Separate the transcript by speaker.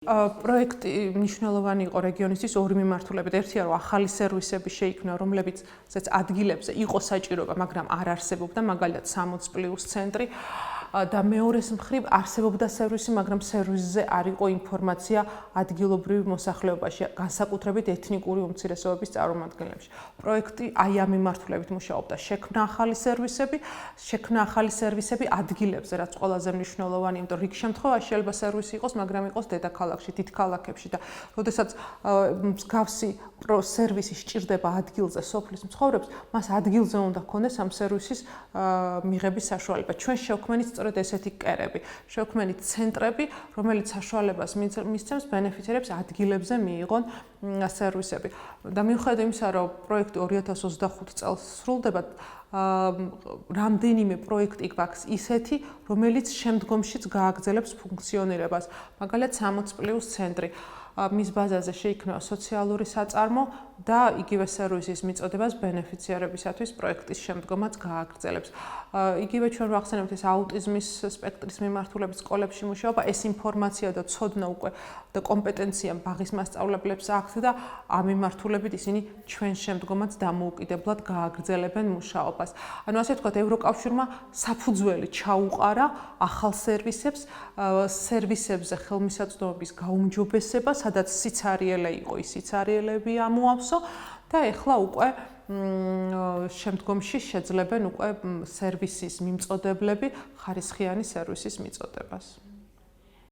Speaker 1: პროექტი მნიშვნელოვანი იყო რეგიონისთვის ორი მიმართულებით. ერთია რომ ახალი სერვისები შეიქმნა, რომლებიც ადგილებზე იყო საჭიროება, მაგრამ არ არსებობდა, მაგალითად 60+ ცენტრი. და მეორეს მხრივ არსებობდა სერვისი, მაგრამ სერვისზე არ იყო ინფორმაცია ადგილობრივ მოსახლეობაში, განსაკუთრებით ეთნიკური უმცირესობების წარმომადგენლებში. პროექტი აი ამ მიმართულებით მუშაობდა. შექმნა ახალი სერვისები ადგილებზე, რაც ყველაზე მნიშვნელოვანია, იმიტომ რომ რიგ შემთხვევაში შეიძლება სერვისი იყოს, მაგრამ იყოს დედაქალაქში, დიდ ქალაქებში და როდესაც მსგავსი სერვისი სჭირდება ადგილზე სოფლის მცხოვრებს, მას ადგილზე უნდა ქონდეს ამ სერვისის მიღების საშუალება. ჩვენ შევქმნით სწორედ ესეთი კერები, შევქმნით ცენტრები, რომელიც საშუალებას მისცემს ბენეფიციარებს ადგილებზე მიიღონ სერვისები. და მიუხედავად იმისა, რომ პროექტი 2025 წელს სრულდება, რამდენიმე პროექტი გვაქვს ისეთი, რომელიც შემდგომშიც გააგრძელებს ფუნქციონირებას. მაგალითად 60+ ცენტრი. მის ბაზაზე შეიქმნება სოციალური საწარმო და იგივე სერვისის მიწოდებას ბენეფიციარებისათვის პროექტის შემდგომაც გააგრძელებს. იგივე ჩვენ ვახსენებთ ეს აუტიზმის სპექტრის მიმართულებით სკოლებში მუშაობა, ეს ინფორმაცია და ცოდნა უკვე და კომპეტენცია ბაღის მასწავლებლებს აქვთ და ამ მიმართულებით ისინი ჩვენ შემდგომაც დამოუკიდებლად გააგრძელებენ მუშაობას. ანუ ასე ვთქვათ, ევროკავშირმა საფუძველი ჩაუყარა ახალ სერვისებზე ხელმისაწვდომობის გაუმჯობესება, სადაც სიცარიელე იყო, ის სიცარიელები ამოავსო და ეხლა უკვე შემდგომში შეძლებენ უკვე სერვისის მიმწოდებლები ხარისხიანი სერვისის მიწოდებას.